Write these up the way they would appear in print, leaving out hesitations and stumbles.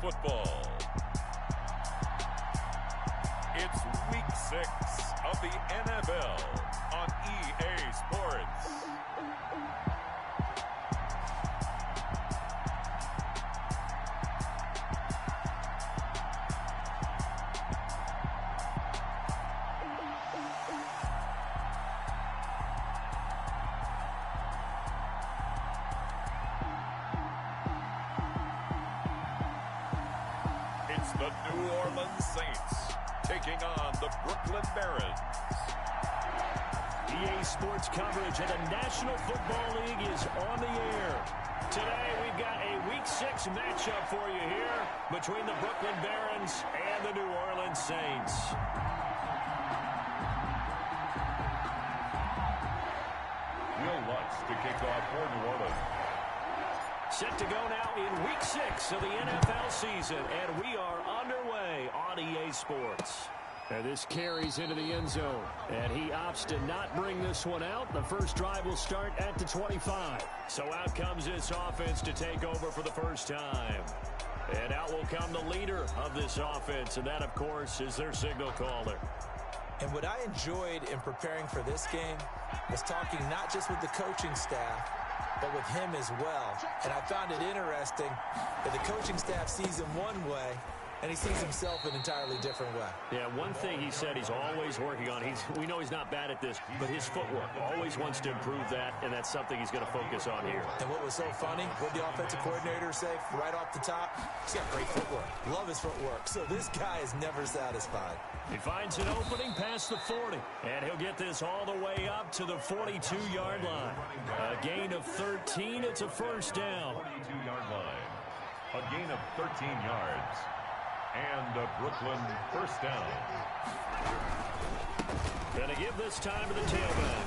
football. It's Week 6 of the NFL on EA Sports. It's the New Orleans Saints taking on the Brooklyn Barons. EA Sports coverage of the National Football League is on the air. Today we've got a Week 6 matchup for you here between the Brooklyn Barons and the New Orleans Saints. Will Lutz to kick off for New Orleans. Set to go now in Week 6 of the NFL season, and we are underway on EA Sports. And this carries into the end zone, and he opts to not bring this one out. The first drive will start at the 25. So out comes this offense to take over for the first time. And out will come the leader of this offense, and that, of course, is their signal caller. And what I enjoyed in preparing for this game was talking not just with the coaching staff, but with him as well. And I found it interesting that the coaching staff sees him one way, and he sees himself an entirely different way. Yeah, one thing he said he's always working on, we know he's not bad at this, but his footwork, always wants to improve that, and that's something he's going to focus on here. And what was so funny, what the offensive coordinator say right off the top, he's got great footwork. Love his footwork. So this guy is never satisfied. He finds an opening past the 40, and he'll get this all the way up to the 42-yard line. A gain of 13, it's a first down. 42-yard line. A gain of 13 yards. And a Brooklyn first down. Going to give this time to the tailback.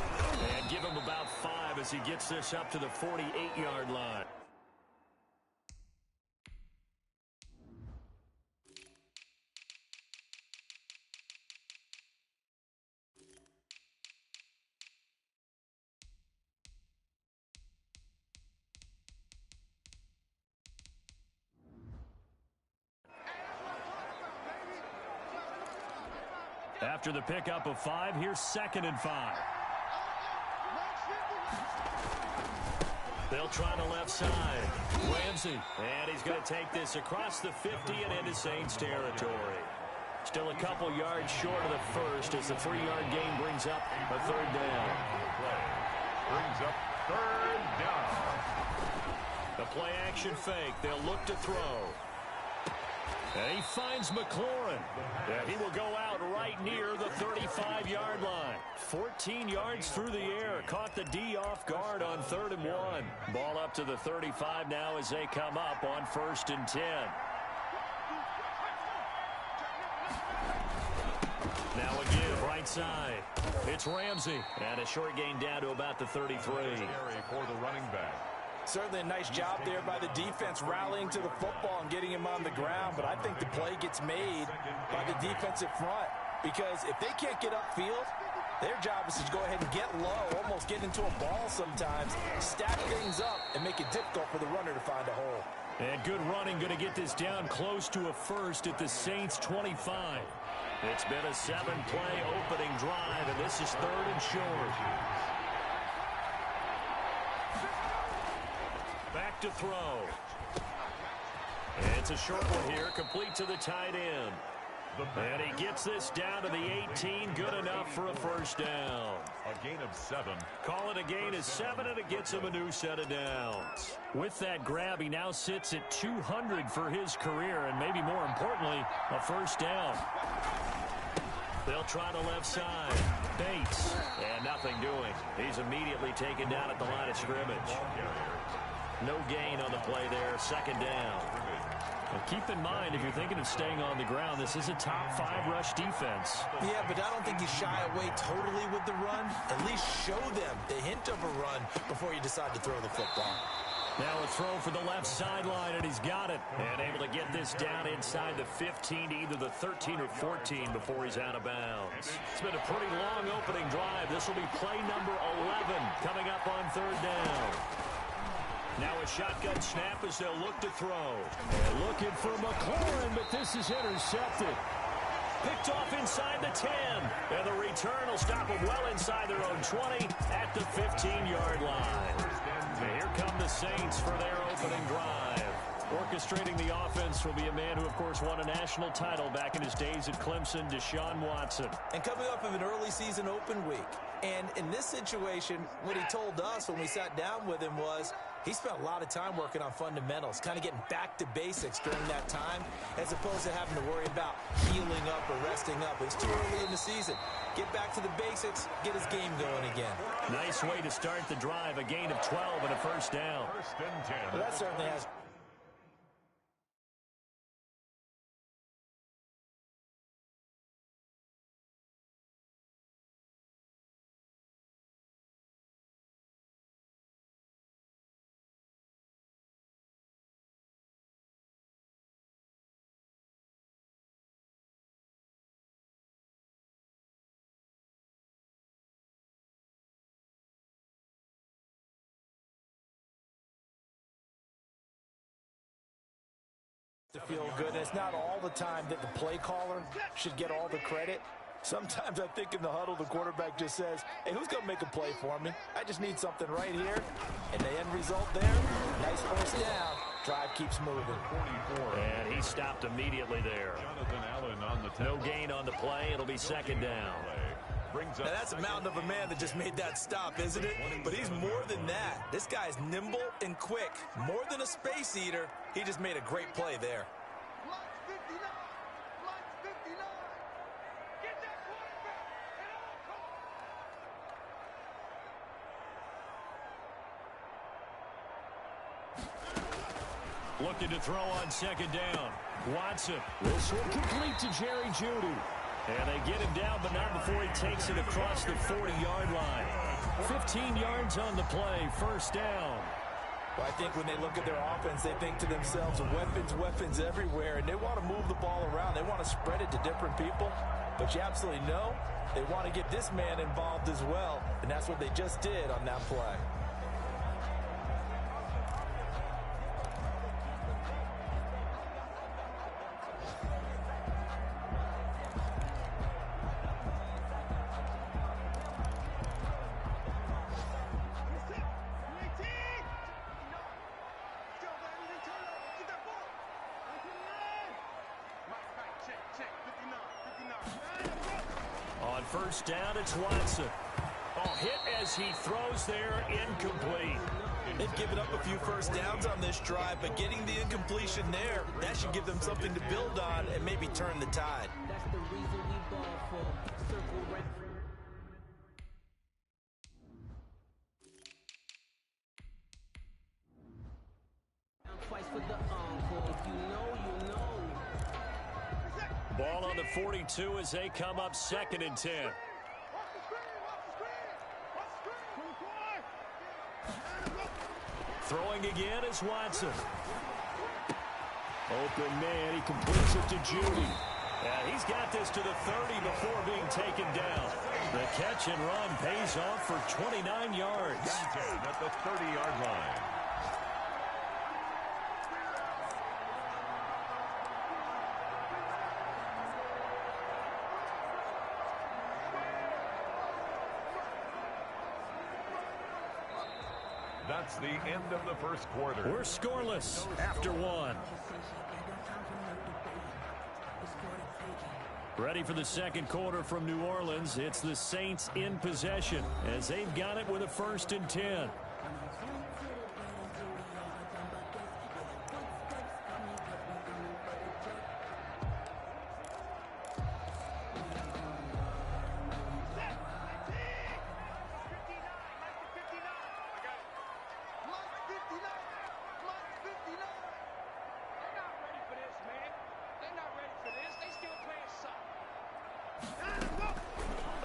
And give him about 5 as he gets this up to the 48-yard line. After the pickup of 5, here's 2nd and 5. They'll try the left side. Ramsey. And he's going to take this across the 50 and into Saints territory. Still a couple yards short of the first as the 3-yard gain brings up a third down. Brings up third down. The play action fake. They'll look to throw. And he finds McLaurin. And he will go out right near the 35-yard line. 14 yards through the air. Caught the D off guard on 3rd and 1. Ball up to the 35 now as they come up on 1st and 10. Now again, right side. It's Ramsey. And a short gain down to about the 33. For the running back. Certainly a nice job there by the defense rallying to the football and getting him on the ground, but I think the play gets made by the defensive front because if they can't get upfield, their job is to go ahead and get low, almost get into a ball sometimes, stack things up, and make it difficult for the runner to find a hole. And good running, going to get this down close to a first at the Saints' 25. It's been a 7-play opening drive, and this is 3rd and short. Back to throw. It's a short one here, complete to the tight end. And he gets this down to the 18, good enough for a first down. A gain of 7. Call it a gain of 7, and it gets him a new set of downs. With that grab, he now sits at 200 for his career, and maybe more importantly, a first down. They'll try the left side. Bates, and nothing doing. He's immediately taken down at the line of scrimmage. No gain on the play there, 2nd down. And keep in mind, if you're thinking of staying on the ground, this is a top 5 rush defense. Yeah, but I don't think you shy away totally with the run. At least show them the hint of a run before you decide to throw the football. Now a throw for the left sideline, and he's got it. And able to get this down inside the 15 to either the 13 or 14 before he's out of bounds. It's been a pretty long opening drive. This will be play number 11 coming up on 3rd down. Now a shotgun snap as they'll look to throw. And looking for McLaurin, but this is intercepted. Picked off inside the 10. And the return will stop them well inside their own 20 at the 15-yard line. And here come the Saints for their opening drive. Orchestrating the offense will be a man who, of course, won a national title back in his days at Clemson, Deshaun Watson. And coming off of an early season open week. And in this situation, what he told us when we sat down with him was he spent a lot of time working on fundamentals, kind of getting back to basics during that time, as opposed to having to worry about healing up or resting up. It's too early in the season. Get back to the basics, get his game going again. Nice way to start the drive, a gain of 12 and a first down. First and 10. Well, that certainly has... to feel good. And it's not all the time that the play caller should get all the credit. Sometimes I think in the huddle, the quarterback just says, hey, who's going to make a play for me? I just need something right here. And the end result there, nice first down. Drive keeps moving. 44. And he stopped immediately there. Jonathan Allen on the No gain on the play. It'll be second down. Brings Now that's a mountain of a man that just made that stop, isn't it? But he's more than that. This guy's nimble and quick. More than a space eater. He just made a great play there. Looking to throw on second down. Watson. This one complete to Jerry Jeudy. And they get him down, but not before he takes it across the 40-yard line. 15 yards on the play, first down. Well, I think when they look at their offense, they think to themselves, weapons everywhere, and they want to move the ball around. They want to spread it to different people. But you absolutely know they want to get this man involved as well, and that's what they just did on that play. First down, it's Watson. Oh, hit as he throws there, incomplete. They've given up a few first downs on this drive, but getting the incompletion there, that should give them something to build on and maybe turn the tide. That's the reason we ball for circle referee. Twice for the encore. You know. Ball on the 42 as they come up second and 10. Throwing again is Watson. Open man, he completes it to Jeudy. And he's got this to the 30 before being taken down. The catch and run pays off for 29 yards. At the 30-yard line. That's the end of the first quarter. We're scoreless after one. Ready for the second quarter from New Orleans. It's the Saints in possession as they've got it with a 1st and 10.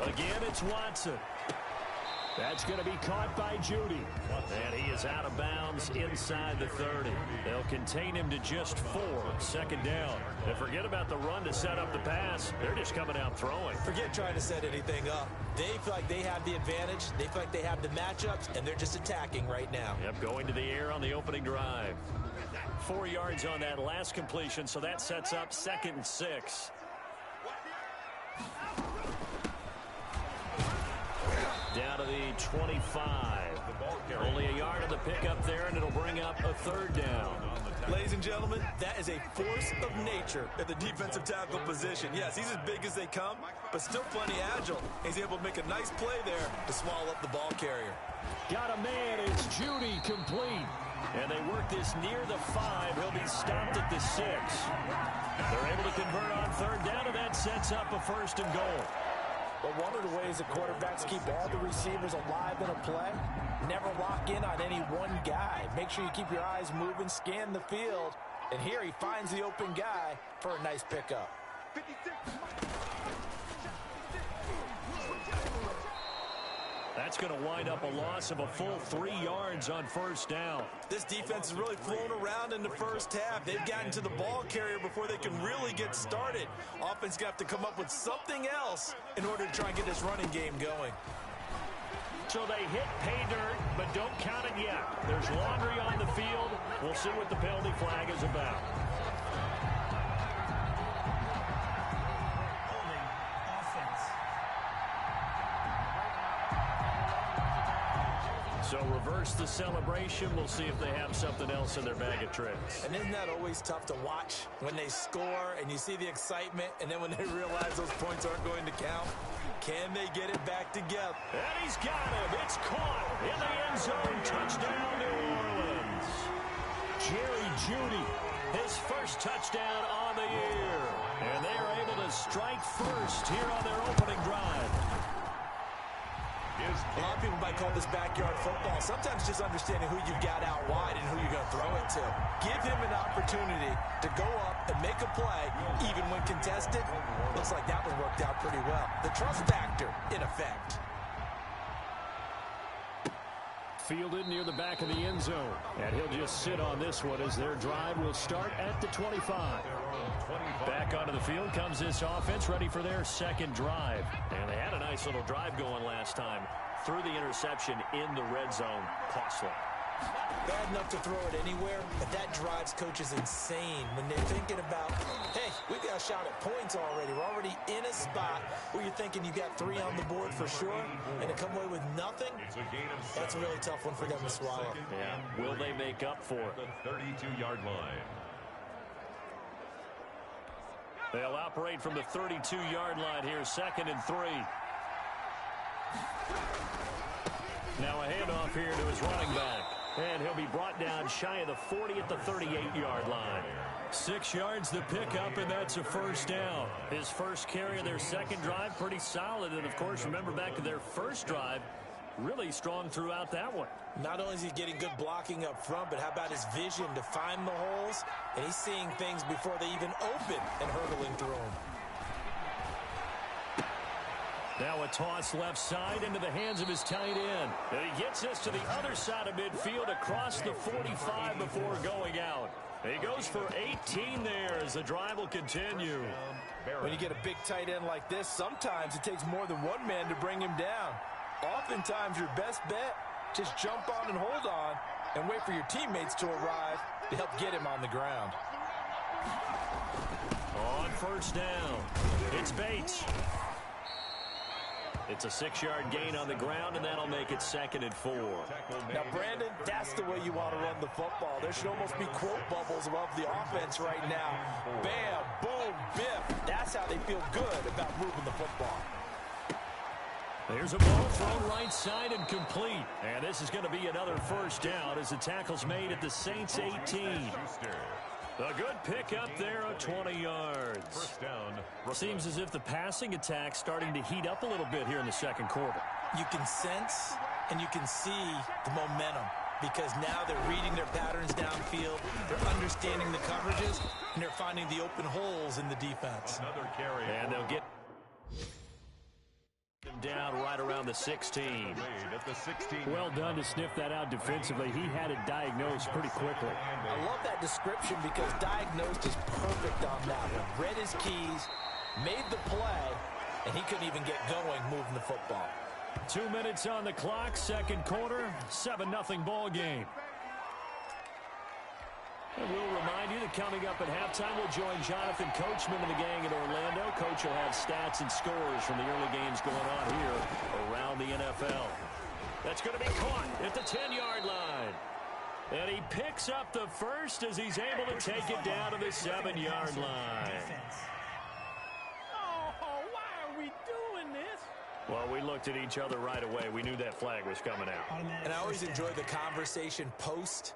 Again, it's Watson. That's going to be caught by Judy. And he is out of bounds inside the 30. They'll contain him to just 4. Second down. And forget about the run to set up the pass. They're just coming out throwing. Forget trying to set anything up. They feel like they have the advantage. They feel like they have the matchups, and they're just attacking right now. Yep, going to the air on the opening drive. 4 yards on that last completion, so that sets up 2nd and 6. Down to the 25. Only a yard of the pickup there, and it'll bring up a 3rd down. Ladies and gentlemen, that is a force of nature at the defensive tackle position. Yes, he's as big as they come, but still plenty agile. He's able to make a nice play there to swallow up the ball carrier. Got a man. It's Judy, complete. And they work this near the 5. He'll be stopped at the 6. They're able to convert on 3rd down, and that sets up a 1st and goal. Well, one of the ways the quarterbacks keep all the receivers alive in a play, never lock in on any one guy. Make sure you keep your eyes moving, scan the field, and here he finds the open guy for a nice pickup. That's going to wind up a loss of a full 3 yards on 1st down. This defense has really flown around in the first half. They've gotten to the ball carrier before they can really get started. Offense got to come up with something else in order to try and get this running game going. So they hit pay dirt, but don't count it yet. There's laundry on the field. We'll see what the penalty flag is about. So reverse the celebration. We'll see if they have something else in their bag of tricks. And isn't that always tough to watch when they score and you see the excitement, and then when they realize those points aren't going to count? Can they get it back together? And he's got him. It's caught in the end zone. Touchdown, New Orleans. Jerry Jeudy, his first touchdown on the year. And they are able to strike first here on their opening drive. A lot of people might call this backyard football. Sometimes just understanding who you've got out wide and who you're going to throw it to. Give him an opportunity to go up and make a play, even when contested. Looks like that one worked out pretty well. The trust factor, in effect. Fielded near the back of the end zone. And he'll just sit on this one as their drive will start at the 25. Back onto the field comes this offense, ready for their 2nd drive. And they had a nice little drive going last time. Threw the interception in the red zone. Costly. Bad enough to throw it anywhere, but that drives coaches insane when they're thinking about, hey, we've got a shot at points already. We're already in a spot where you're thinking you've got 3 on the board for sure, and to come away with nothing, that's a really tough one for them to swallow. Yeah. Will they make up for it? The 32-yard line. They'll operate from the 32-yard line here, 2nd and 3. Now a handoff here to his running back. And he'll be brought down shy of the 40 at the 38-yard line. 6 yards the pickup, and that's a 1st down. His first carry of their 2nd drive, pretty solid. And, of course, remember back to their 1st drive, really strong throughout that one. Not only is he getting good blocking up front, but how about his vision to find the holes? And he's seeing things before they even open and hurtling through them. Now a toss left side into the hands of his tight end. And he gets this to the other side of midfield across the 45 before going out. He goes for 18 there as the drive will continue. When you get a big tight end like this, sometimes it takes more than one man to bring him down. Oftentimes your best bet, just jump on and hold on and wait for your teammates to arrive to help get him on the ground. On 1st down, it's Bates. It's a 6-yard gain on the ground, and that'll make it 2nd and 4. Now, Brandon, that's the way you want to run the football. There should almost be quote bubbles above the offense right now. Bam, boom, biff. That's how they feel good about moving the football. There's a ball thrown right side and complete. And this is going to be another 1st down as the tackle's made at the Saints 18. A good pickup there of 20 yards. 1st down. Seems as if the passing attack's starting to heat up a little bit here in the 2nd quarter. You can sense and you can see the momentum because now they're reading their patterns downfield, they're understanding the coverages, and they're finding the open holes in the defense. Another carry. And they'll get down right around the 16. At the 16. Well done to sniff that out defensively. He had it diagnosed pretty quickly. I love that description because diagnosed is perfect on that one. Read his keys, made the play, and he couldn't even get going moving the football. 2 minutes on the clock, second quarter, 7-0 ball game. And we'll remind you that coming up at halftime, we'll join Jonathan Coachman and the gang in Orlando. Coach will have stats and scores from the early games going on here around the NFL. That's going to be caught at the 10-yard line. And he picks up the first as he's able to take it down to the 7-yard line. Oh, why are we doing this? Well, we looked at each other right away. We knew that flag was coming out. And I always enjoy the conversation post,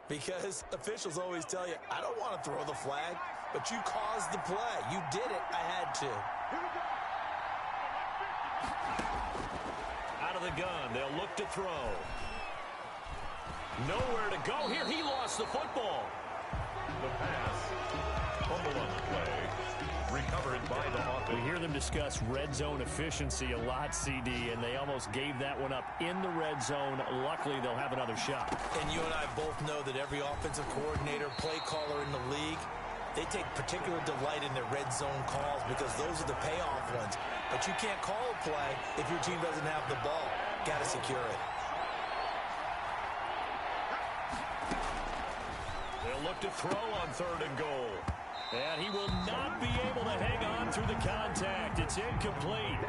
because officials always tell you, I don't want to throw the flag, but you caused the play. You did it. I had to. Out of the gun, they'll look to throw. Nowhere to go here. He lost the football. The pass. Fumble on the play. Recovered by the offense. We hear them discuss red zone efficiency a lot, CD, and they almost gave that one up in the red zone. Luckily, they'll have another shot. And you and I both know that every offensive coordinator, play caller in the league, they take particular delight in their red zone calls because those are the payoff ones. But you can't call a play if your team doesn't have the ball. Got to secure it. They'll look to throw on 3rd and goal. And he will not be able to hang on through the contact. It's incomplete.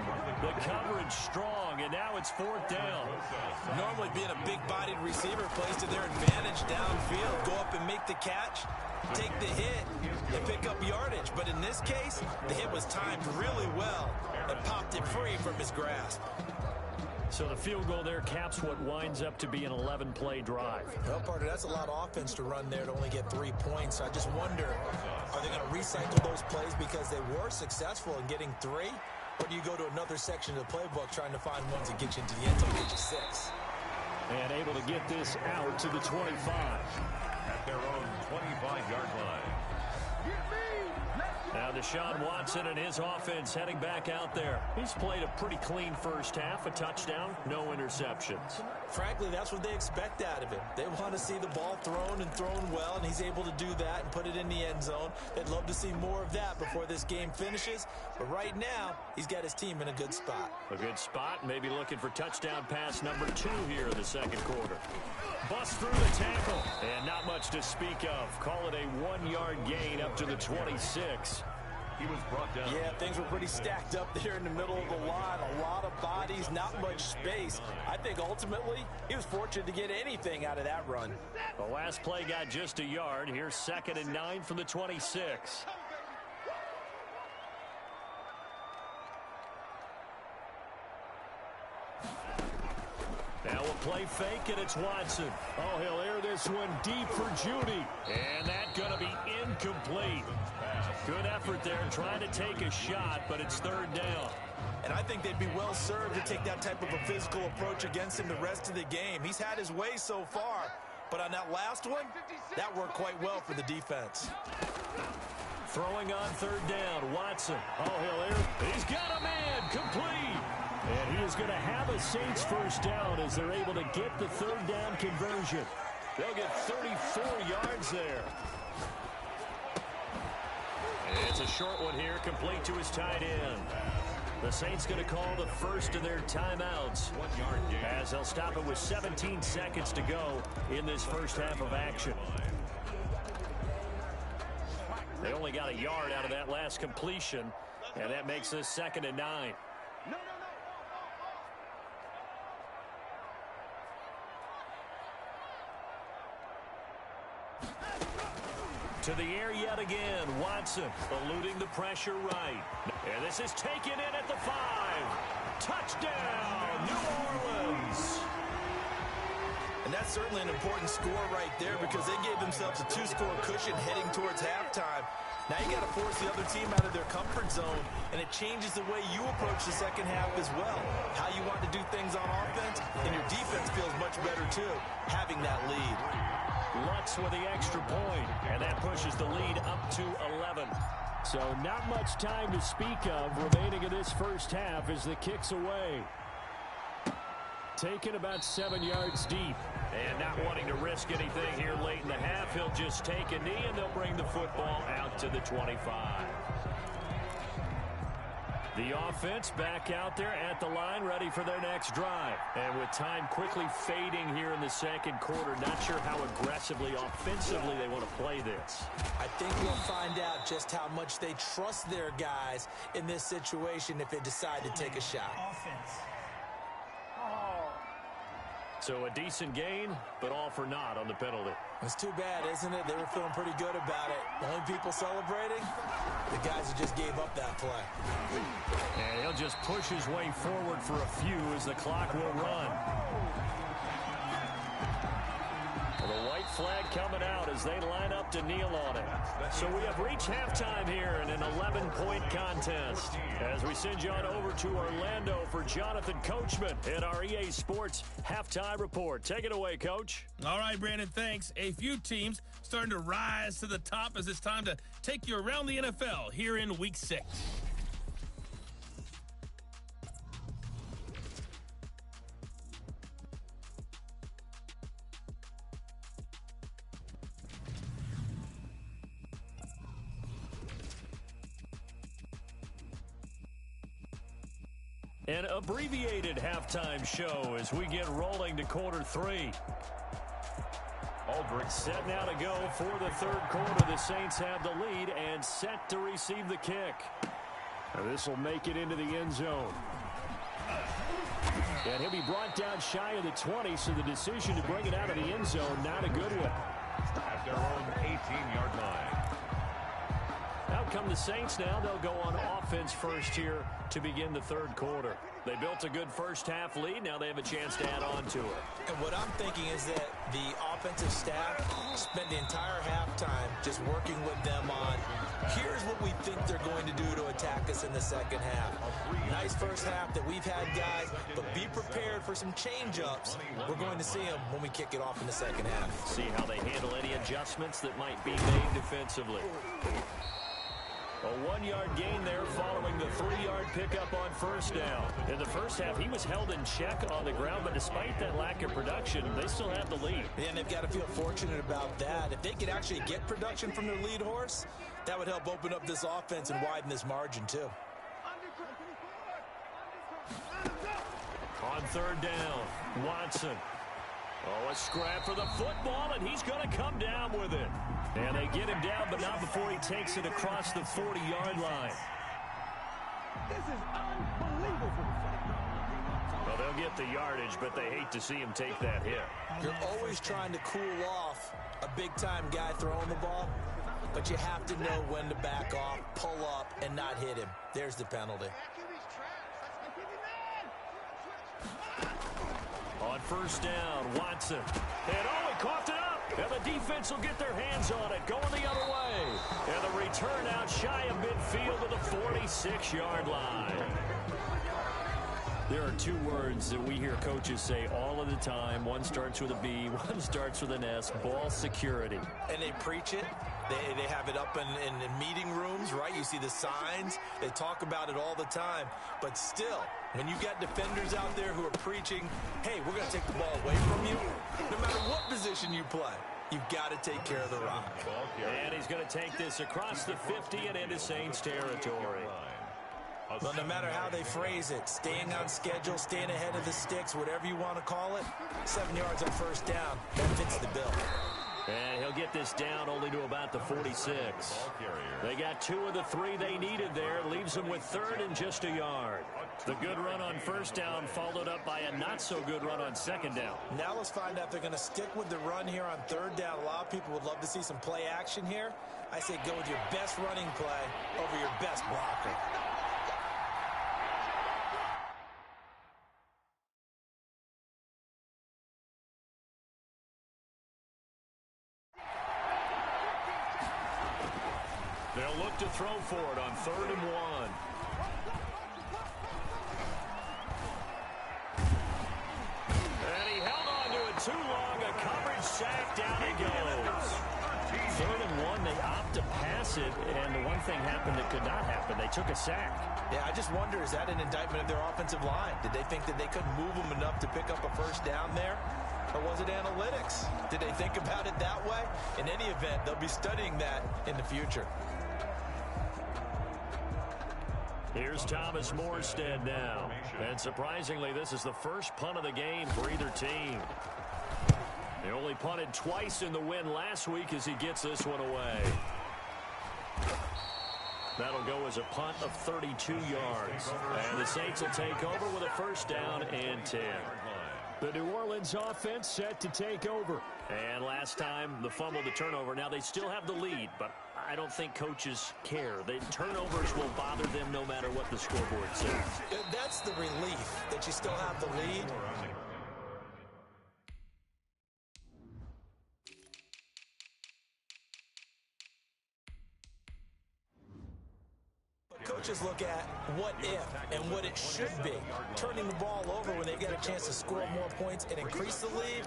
The coverage strong, and now it's 4th down. Normally being a big-bodied receiver plays to their advantage downfield. Go up and make the catch, take the hit, and pick up yardage. But in this case, the hit was timed really well and popped it free from his grasp. So the field goal there caps what winds up to be an 11-play drive. Well, partner, that's a lot of offense to run there to only get 3 points. I just wonder, are they going to recycle those plays because they were successful in getting 3? Or do you go to another section of the playbook trying to find ones that get you into the end zone, get you 6? And able to get this out to the 25. At their own 25-yard line. Now Deshaun Watson and his offense heading back out there. He's played a pretty clean first half, a touchdown, no interceptions. Frankly, that's what they expect out of him. They want to see the ball thrown and thrown well, and he's able to do that and put it in the end zone. They'd love to see more of that before this game finishes. But right now, he's got his team in a good spot. A good spot, maybe looking for touchdown pass number 2 here in the second quarter. Bust through the tackle, and not much to speak of. Call it a 1-yard gain up to the 26. He was brought down. Yeah, things were pretty stacked up there in the middle of the line. A lot of bodies, not much space. I think ultimately he was fortunate to get anything out of that run. The last play got just a yard. Here's 2nd and 9 from the 26. Now a play fake, and it's Watson. Oh, he'll air this one deep for Judy. And that's going to be incomplete. Good effort there, trying to take a shot, but it's 3rd down. And I think they'd be well served to take that type of a physical approach against him the rest of the game. He's had his way so far, but on that last one, that worked quite well for the defense. Throwing on 3rd down, Watson. Oh, he'll air. He's got a man, complete. And he is going to have a Saints first down as they're able to get the 3rd down conversion. They'll get 34 yards there. It's a short one here, complete to his tight end. The Saints going to call the first of their timeouts 1-yard gain. as they'll stop it with 17 seconds to go in this first half of action. They only got a yard out of that last completion, and that makes this 2nd and 9. To the air yet again. Watson eluding the pressure right. And this is taken in at the 5. Touchdown, New Orleans. And that's certainly an important score right there because they gave themselves a 2-score cushion heading towards halftime. Now you got to force the other team out of their comfort zone, and it changes the way you approach the second half as well. How you want to do things on offense, and your defense feels much better too, having that lead. Lutz with the extra point, and that pushes the lead up to 11. So not much time to speak of remaining in this first half as the kick's away. Taken about 7 yards deep. And not wanting to risk anything here late in the half, he'll just take a knee and they'll bring the football out to the 25. The offense back out there at the line, ready for their next drive. And with time quickly fading here in the second quarter, not sure how aggressively, offensively they want to play this. I think we'll find out just how much they trust their guys in this situation if they decide to take a shot. Offense. So a decent gain, but all for naught on the penalty. It's too bad, isn't it? They were feeling pretty good about it. The only people celebrating, the guys who just gave up that play. And he'll just push his way forward for a few as the clock will run. Well, the white flag coming out as they line up to kneel on it. So we have reached halftime here in an 11-point contest. As we send you on over to Orlando for Jonathan Coachman at our EA Sports Halftime Report. Take it away, Coach. All right, Brandon, thanks. A few teams starting to rise to the top as it's time to take you around the NFL here in Week 6. An abbreviated halftime show as we get rolling to quarter 3. Aldrich set now to go for the third quarter. The Saints have the lead and set to receive the kick. This will make it into the end zone. And he'll be brought down shy of the 20, so the decision to bring it out of the end zone, not a good one. At their own 18-yard line. Out come the Saints now. They'll go on offense first here to begin the third quarter. They built a good first half lead. Now they have a chance to add on to it. And what I'm thinking is that the offensive staff spent the entire halftime just working with them on, here's what we think they're going to do to attack us in the second half. Nice first half that we've had, guys, but be prepared for some change-ups. We're going to see them when we kick it off in the second half. See how they handle any adjustments that might be made defensively. A 1-yard gain there following the 3-yard pickup on first down. In the first half, he was held in check on the ground, but despite that lack of production, they still have the lead. And they've got to feel fortunate about that. If they could actually get production from their lead horse, that would help open up this offense and widen this margin too. On third down, Watson. Oh, a scrap for the football, and he's going to come down with it. And they get him down, but not before he takes it across the 40-yard line. This is unbelievable. Well, they'll get the yardage, but they hate to see him take that hit. You're always trying to cool off a big-time guy throwing the ball, but you have to know when to back off, pull up, and not hit him. There's the penalty. On first down, Watson. And oh, he coughed it up. And the defense will get their hands on it, going the other way. And the return out shy of midfield to the 46-yard line. There are two words that we hear coaches say all of the time. One starts with a B, one starts with an S, ball security. And they preach it. They have it up in meeting rooms, right? You see the signs. They talk about it all the time. But still, when you got defenders out there who are preaching, hey, we're going to take the ball away from you, no matter what position you play, you've got to take care of the rock. And he's going to take this across the 50 and into Saints territory. Well, no matter how they phrase it, staying on schedule, staying ahead of the sticks, whatever you want to call it, 7 yards on first down, that fits the bill. And he'll get this down only to about the 46. They got 2 of the 3 they needed there. Leaves them with third and just a yard. The good run on first down followed up by a not-so-good run on second down. Now let's find out if they're going to stick with the run here on third down. A lot of people would love to see some play action here. I say go with your best running play over your best blocker. They'll look to throw for it on 3rd and 1. And he held on to it too long. A coverage sack, down he goes. 3rd and 1, they opt to pass it, and the one thing happened that could not happen. They took a sack. Yeah, I just wonder, is that an indictment of their offensive line? Did they think that they couldn't move them enough to pick up a first down there? Or was it analytics? Did they think about it that way? In any event, they'll be studying that in the future. Here's Thomas Morstead now. And surprisingly, this is the first punt of the game for either team. They only punted twice in the win last week as he gets this one away. That'll go as a punt of 32 yards. And the Saints will take over with a first down and 10. The New Orleans offense set to take over. And last time, the fumble to turnover. Now, they still have the lead, but I don't think coaches care. The turnovers will bother them no matter what the scoreboard says. That's the relief, that you still have the lead. Coaches look at what if and what it should be. Turning the ball over when they get a chance to score more points and increase the lead,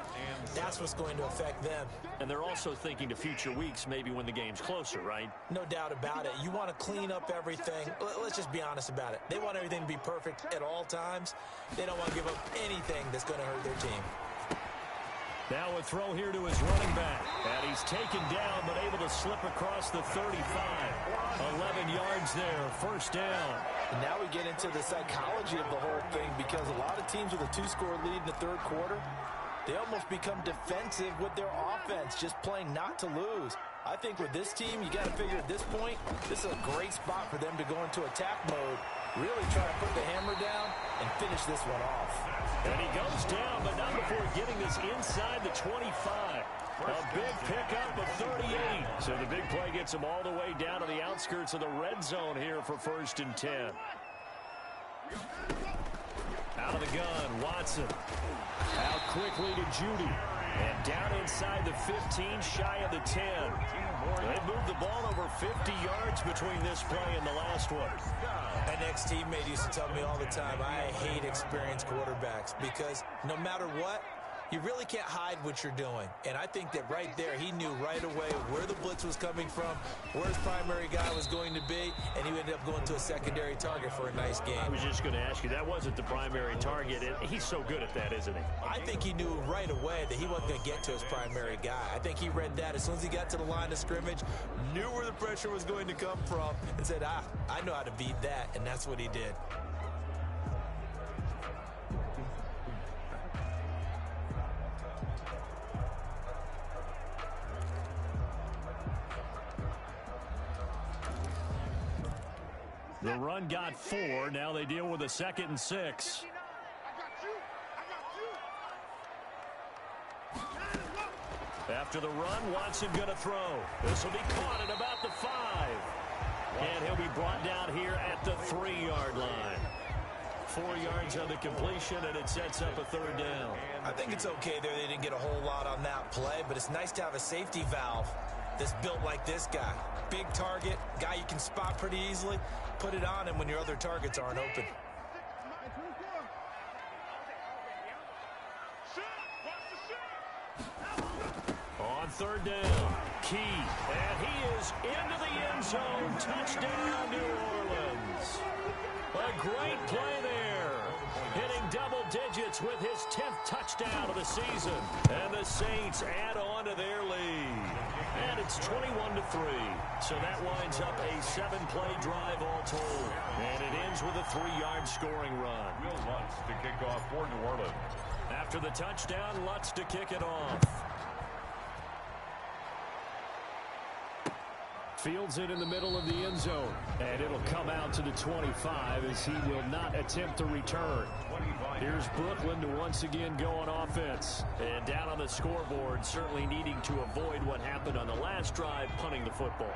that's what's going to affect them. And they're also thinking to future weeks, maybe when the game's closer, right? No doubt about it. You want to clean up everything. Let's just be honest about it. They want everything to be perfect at all times. They don't want to give up anything that's going to hurt their team. Now a throw here to his running back. And he's taken down, but able to slip across the 35. 11 yards there, first down. And now we get into the psychology of the whole thing, because a lot of teams with a 2-score lead in the third quarter, they almost become defensive with their offense, just playing not to lose. I think with this team, you got to figure at this point, this is a great spot for them to go into attack mode, really try to put the hammer down and finish this one off. And he goes down, but not before getting this inside the 25. A big pickup of 38. So the big play gets him all the way down to the outskirts of the red zone here for 1st and 10. Out of the gun, Watson. Out quickly to Judy. And down inside the 15, shy of the 10. They've moved the ball over 50 yards between this play and the last one. An ex-teammate used to tell me all the time, I hate experienced quarterbacks, because no matter what, you really can't hide what you're doing. And I think that right there, he knew right away where the blitz was coming from, where his primary guy was going to be, and he ended up going to a secondary target for a nice game. I was just going to ask you, that wasn't the primary target. He's so good at that, isn't he? I think he knew right away that he wasn't going to get to his primary guy. I think he read that as soon as he got to the line of scrimmage, knew where the pressure was going to come from, and said, I know how to beat that, and that's what he did. The run got 4. Now they deal with a 2nd and 6. After the run, Watson going to throw. This will be caught at about the 5. And he'll be brought down here at the 3-yard line. 4 yards on the completion, and it sets up a 3rd down. I think it's okay there. They didn't get a whole lot on that play, but it's nice to have a safety valve that's built like this guy. Big target, guy you can spot pretty easily. Put it on him when your other targets aren't open. On 3rd down, Key, and he is into the end zone. Touchdown, New Orleans. A great play there. Hitting double digits with his 10th touchdown of the season. And the Saints add on to their lead. And it's 21-3. So that winds up a 7-play drive all told. And it ends with a 3-yard scoring run. Will Lutz to kick off for New Orleans. After the touchdown, Lutz to kick it off. Fields it in the middle of the end zone. And it'll come out to the 25 as he will not attempt to return. Here's Brooklyn to once again go on offense. And down on the scoreboard, certainly needing to avoid what happened on the last drive, punting the football.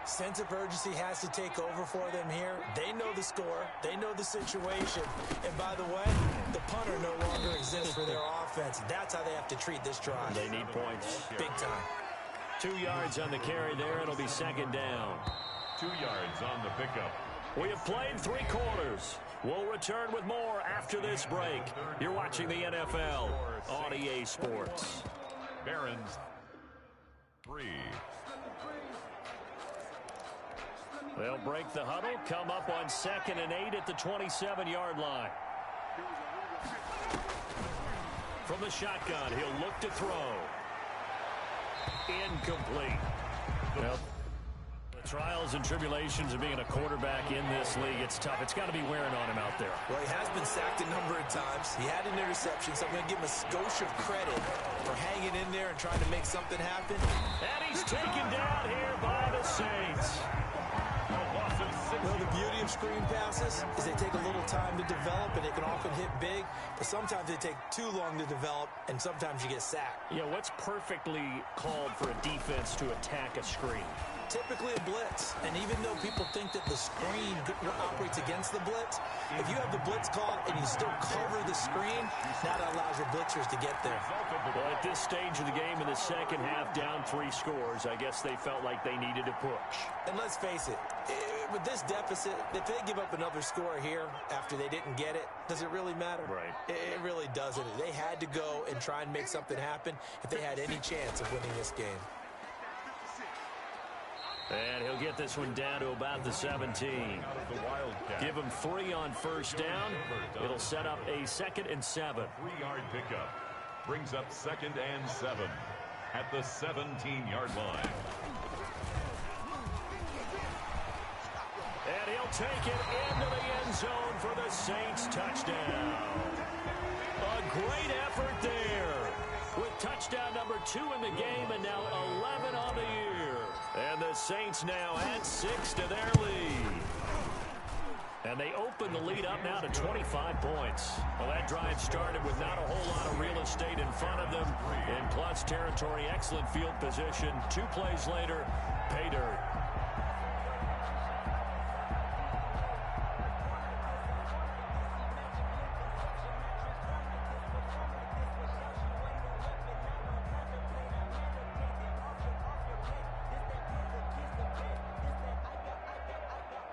Sense of urgency has to take over for them here. They know the score. They know the situation. And by the way, the punter no longer exists for their offense. That's how they have to treat this drive. They need points. Big time. 2 yards on the carry there. It'll be 2nd down. 2 yards on the pickup. We have played 3 quarters. We'll return with more after this break. You're watching the NFL on EA Sports. Barons. 3. They'll break the huddle, come up on 2nd and 8 at the 27-yard line. From the shotgun, he'll look to throw. Incomplete. Well, the trials and tribulations of being a quarterback in this league, it's tough. It's got to be wearing on him out there. Well, he has been sacked a number of times. He had an interception, so I'm going to give him a skosh of credit for hanging in there and trying to make something happen. And he's taken down here by the Saints. Well, the beauty of screen passes is they take a little time to develop, and they can often hit big, but sometimes they take too long to develop, and sometimes you get sacked. Yeah, what's perfectly called for a defense to attack a screen? Typically a blitz, and even though people think that the screen operates against the blitz, if you have the blitz called and you still cover the screen, that allows your blitzers to get there. Well, at this stage of the game in the second half, down 3 scores, I guess they felt like they needed to push. And let's face it, with this deficit, if they give up another score here after they didn't get it, does it really matter? Right. It really doesn't. They had to go and try and make something happen if they had any chance of winning this game. And he'll get this one down to about the 17. Give him 3 on first down. It'll set up a 2nd and 7. 3-yard pickup. Brings up 2nd and 7 at the 17-yard line. And he'll take it into the end zone for the Saints touchdown. A great effort there with touchdown number 2 in the game and now 11 on the year. And the Saints now add 6 to their lead. And they open the lead up now to 25 points. Well, that drive started with not a whole lot of real estate in front of them. In plus territory, excellent field position. 2 plays later, pay dirt.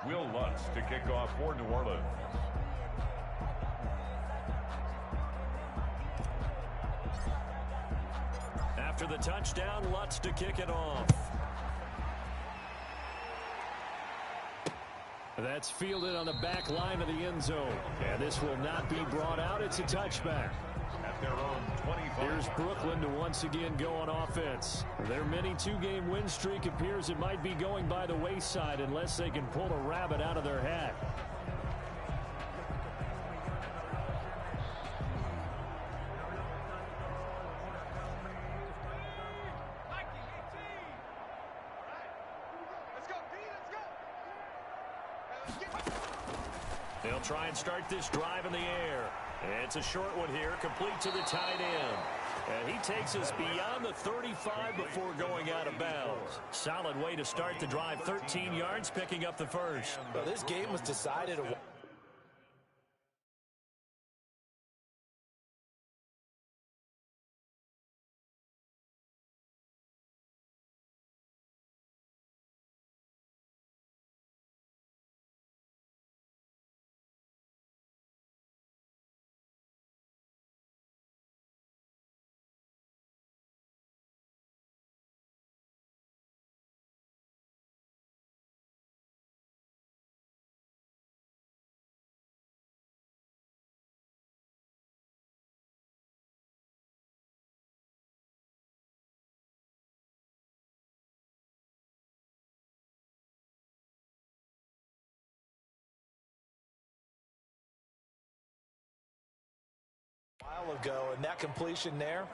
Will Lutz to kick off for New Orleans. After the touchdown, Lutz to kick it off. That's fielded on the back line of the end zone. And this will not be brought out. It's a touchback. At their own 25. Here's Brooklyn to once again go on offense. Their mini 2-game win streak appears it might be going by the wayside unless they can pull a rabbit out of their hat. They'll try and start this drive in the air. It's a short one here, complete to the tight end. And he takes us beyond the 35 before going out of bounds. Solid way to start the drive, 13 yards, picking up the first. Well, this game was decided a while ago, and that completion there,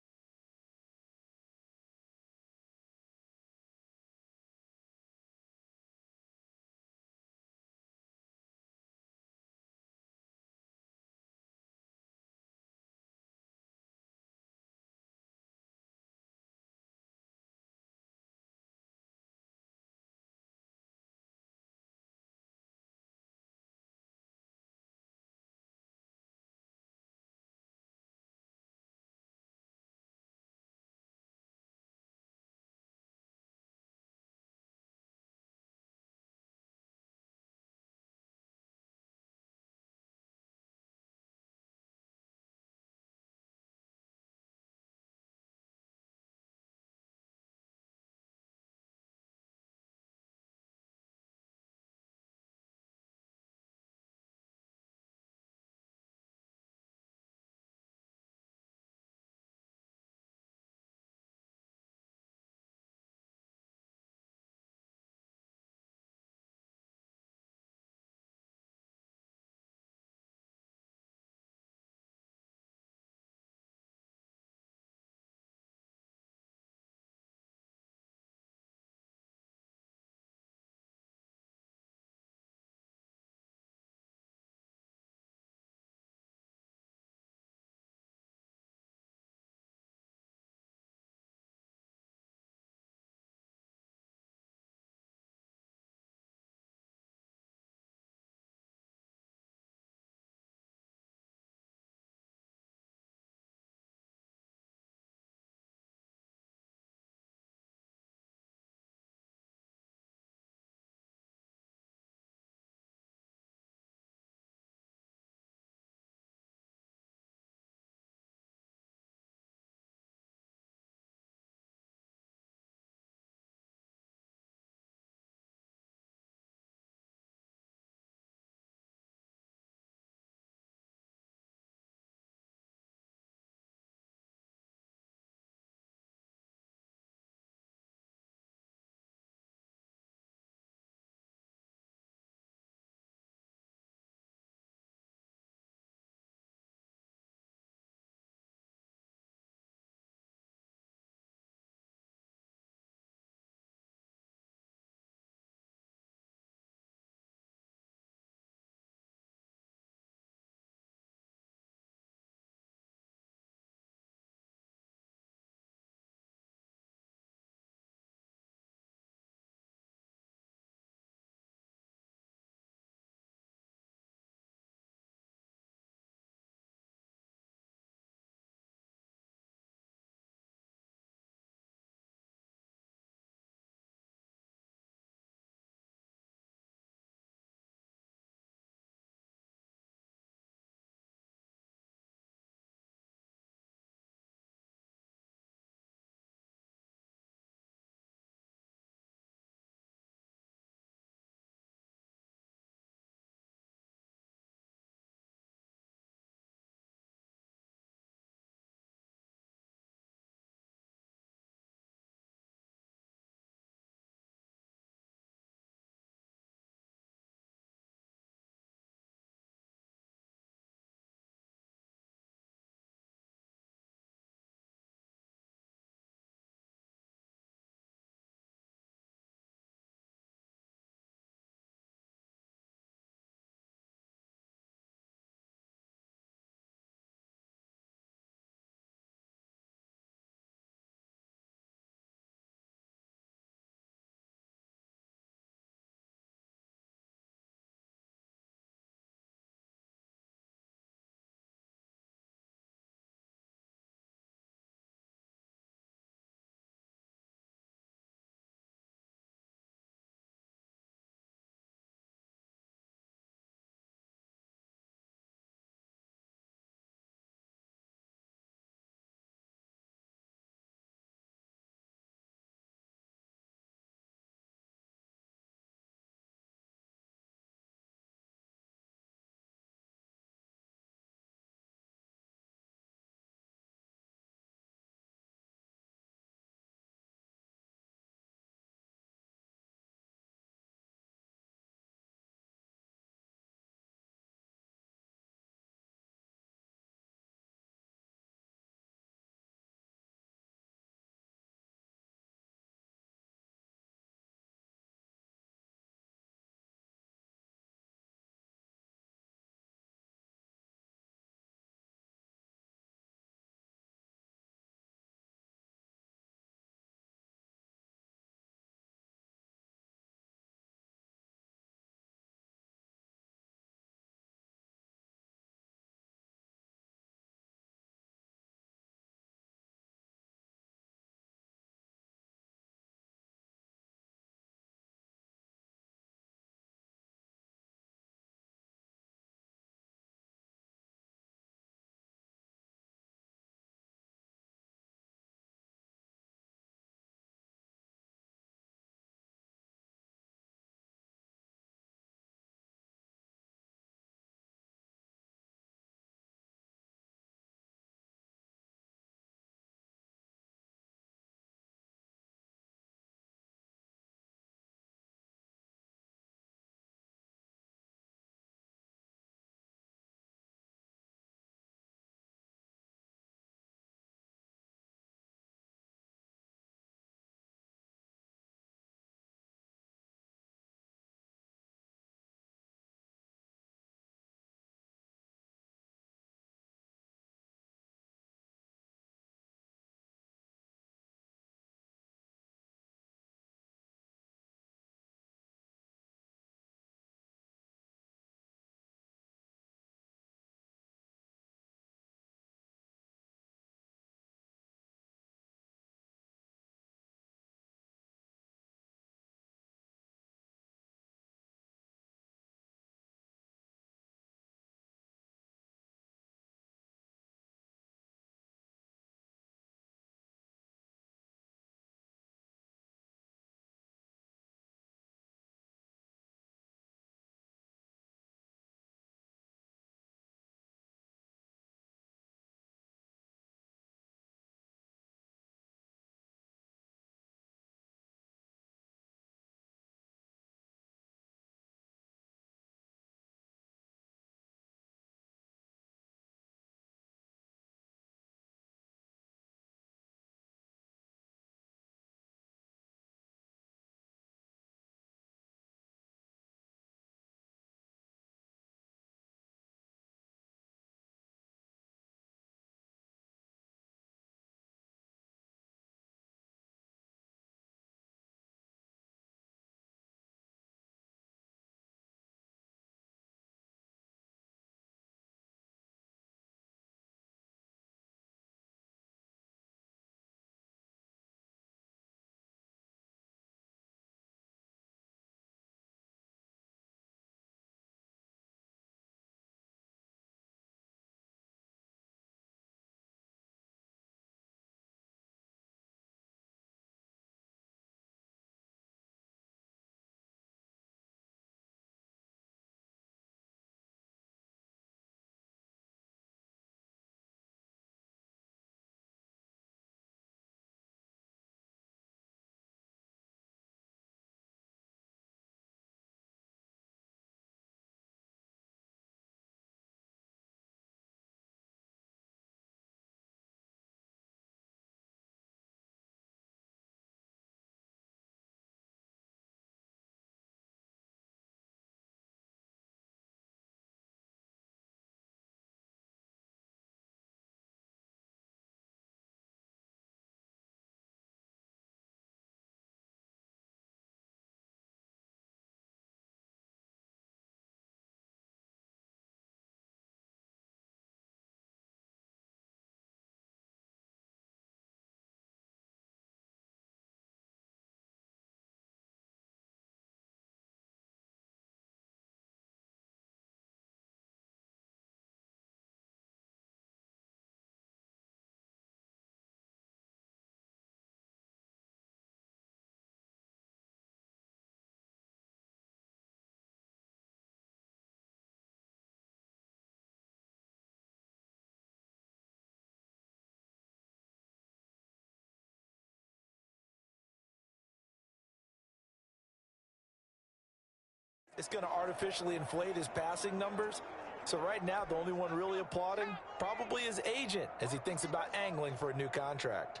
it's going to artificially inflate his passing numbers. So right now, the only one really applauding probably his agent as he thinks about angling for a new contract.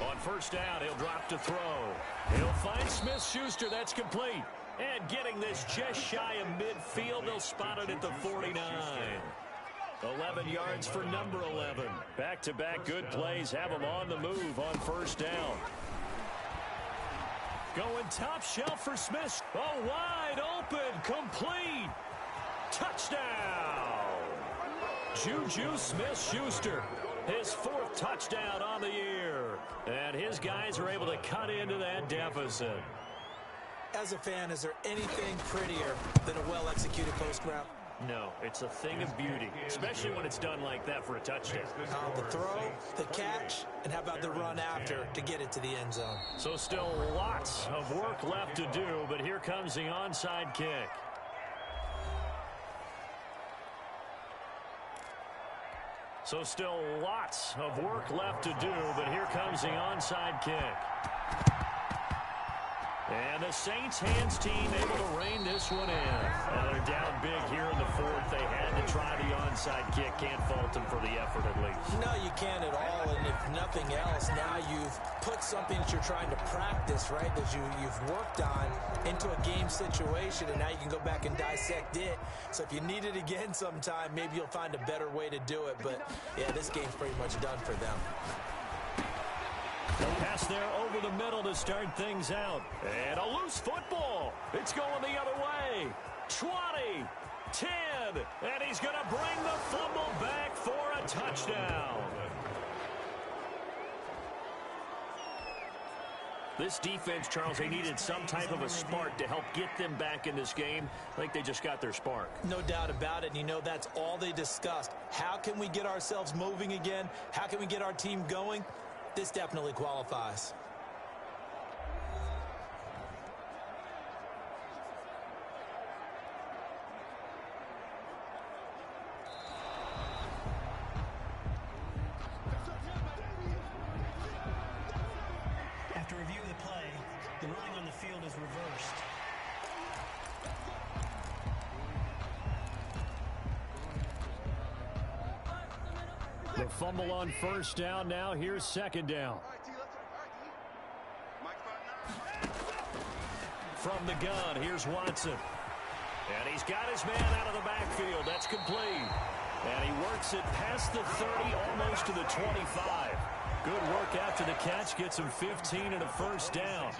On first down, he'll drop to throw. He'll find Smith-Schuster. That's complete. And getting this just shy of midfield, they'll spot it at the 49. 11 yards for number 11. Back-to-back good plays have him on the move on first down. Going top shelf for Smith. Oh, wide open, complete. Touchdown. Juju Smith-Schuster. His 4th touchdown on the year. And his guys are able to cut into that deficit. As a fan, is there anything prettier than a well-executed post route? No, it's a thing of beauty, especially when it's done like that for a touchdown. The throw, the catch, and how about the run after to get it to the end zone? So still lots of work left to do, but here comes the onside kick. So still lots of work left to do, but here comes the onside kick. And the Saints hands team able to rein this one in. They're down big here in the 4th. They had to try the onside kick. Can't fault them for the effort at least. No, you can't at all. And if nothing else, now you've put something that you're trying to practice, right, that you've worked on into a game situation, and now you can go back and dissect it. So if you need it again sometime, maybe you'll find a better way to do it. But, yeah, this game's pretty much done for them. They'll pass there over the middle to start things out. And a loose football. It's going the other way. 20, 10, and he's going to bring the fumble back for a touchdown. This defense, Charles, they needed some type of a spark to help get them back in this game. I think they just got their spark. No doubt about it. And you know, that's all they discussed. How can we get ourselves moving again? How can we get our team going? This definitely qualifies. After review of the play, the ruling on the field is reversed. The fumble on first down now. Here's second down. From the gun, here's Watson. And he's got his man out of the backfield. That's complete. And he works it past the 30, almost to the 25. Good work after the catch. Gets him 15 and a first down.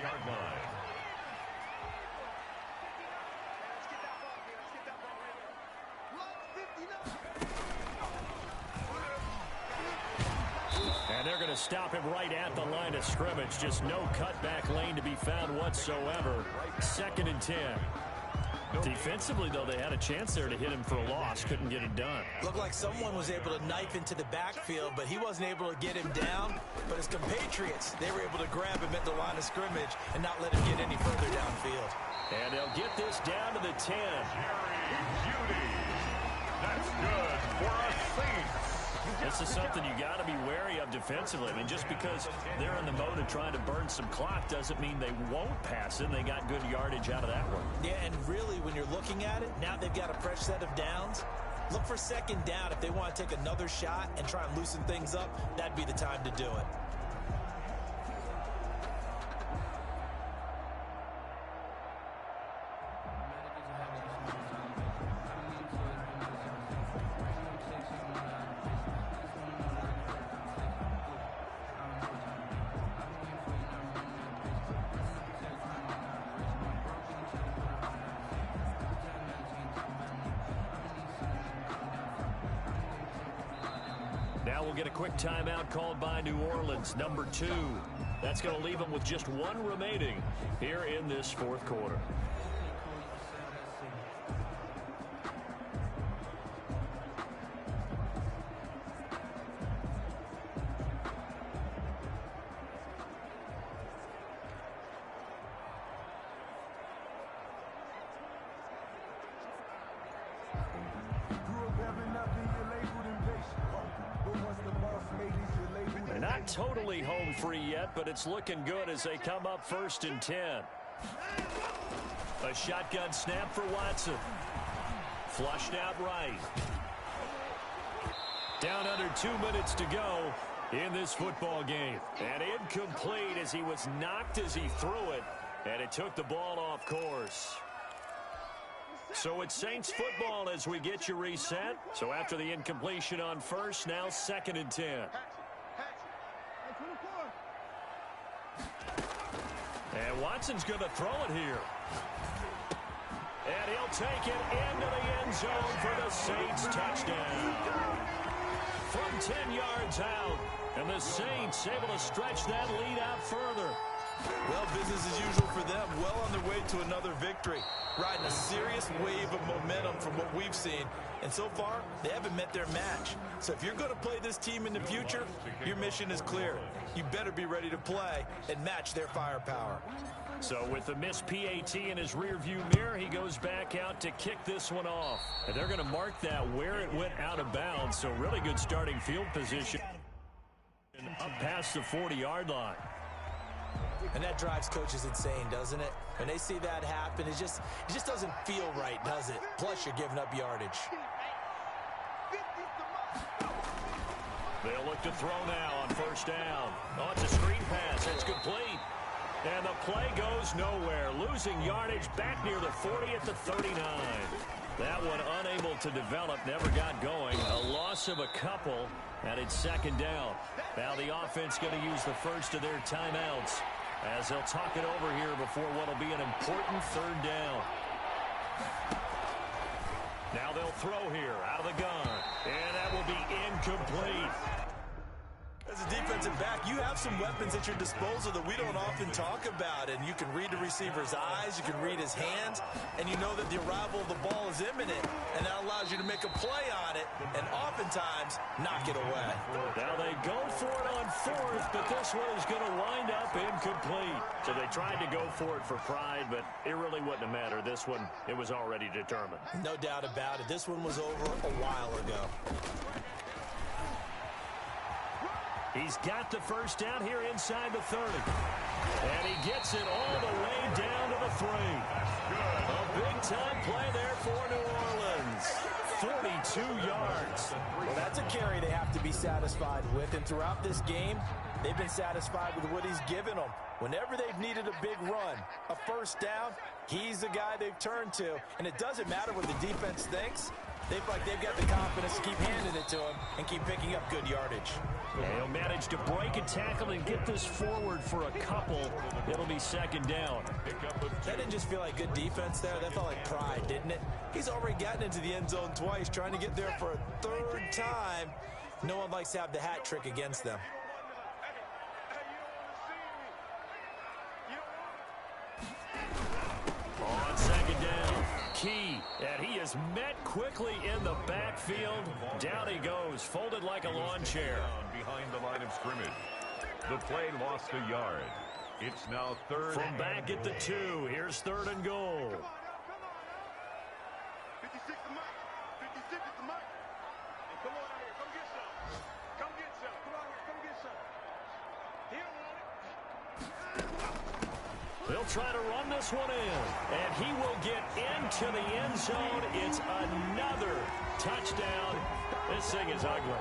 And they're going to stop him right at the line of scrimmage. Just no cutback lane to be found whatsoever. 2nd and 10. Defensively, though, they had a chance there to hit him for a loss. Couldn't get it done. Looked like someone was able to knife into the backfield, but he wasn't able to get him down. But his compatriots, they were able to grab him at the line of scrimmage and not let him get any further downfield. And they'll get this down to the 10. Beauty. That's good for a Saints. This is something you got to be wary of defensively. I mean, just because they're in the mode of trying to burn some clock doesn't mean they won't pass it. They got good yardage out of that one. Yeah, and really, when you're looking at it, now they've got a fresh set of downs. Look for second down. If they want to take another shot and try and loosen things up, that'd be the time to do it. Now we'll get a quick timeout called by New Orleans, number 2. That's going to leave them with just 1 remaining here in this 4th quarter. Not totally home free yet, but it's looking good as they come up 1st and 10. A shotgun snap for Watson. Flushed out right. Down under 2 minutes to go in this football game. And incomplete as he was knocked as he threw it. And it took the ball off course. So it's Saints football as we get you reset. So after the incompletion on first, now 2nd and 10. And Watson's going to throw it here. And he'll take it into the end zone for the Saints touchdown. From 10 yards out. And the Saints able to stretch that lead out further. Well, business as usual for them. Well on their way to another victory. Riding a serious wave of momentum from what we've seen. And so far, they haven't met their match. So if you're going to play this team in the future, your mission is clear. You better be ready to play and match their firepower. So with the missed PAT in his rearview mirror, he goes back out to kick this one off. And they're going to mark that where it went out of bounds. So really good starting field position up past the 40-yard line. And that drives coaches insane, doesn't it? When they see that happen, it just doesn't feel right, does it? Plus, you're giving up yardage. They'll look to throw now on first down. Oh, it's a screen pass. It's complete. And the play goes nowhere. Losing yardage back near the 40 at the 39. That one unable to develop, never got going. A loss of a couple, and it's 2nd down. Now the offense going to use the first of their timeouts as they'll talk it over here before what will be an important 3rd down. Now they'll throw here out of the gun, and that will be incomplete. As a defensive back, you have some weapons at your disposal that we don't often talk about. And you can read the receiver's eyes, you can read his hands, and you know that the arrival of the ball is imminent. And that allows you to make a play on it and oftentimes knock it away. Now they go for it on 4th, but this one is going to wind up incomplete. So they tried to go for it for pride, but it really wouldn't have mattered. This one, it was already determined. No doubt about it. This one was over a while ago. He's got the first down here inside the 30. And he gets it all the way down to the 3. A big-time play there for New Orleans. 42 yards. Well, that's a carry they have to be satisfied with. And throughout this game, they've been satisfied with what he's given them. Whenever they've needed a big run, a first down, he's the guy they've turned to. And it doesn't matter what the defense thinks. They feel like they've got the confidence to keep handing it to him and keep picking up good yardage. He'll manage to break a tackle and get this forward for a couple. It'll be 2nd down. That didn't just feel like good defense there. That felt like pride, didn't it? He's already gotten into the end zone twice, trying to get there for a 3rd time. No one likes to have the hat trick against them. On 2nd down, Key, and he is met quickly in the backfield. Down he goes, folded like a lawn chair. Behind the line of scrimmage. The play lost a yard. It's now 3rd. From back at the 2, here's 3rd and goal. 56 to Mike. 56 to Mike. And come on out here. Come get some. Come get some. Come out here. Come get some. He don't want it. They'll try to run this one in, and he will get into the end zone. It's another touchdown. This thing is ugly.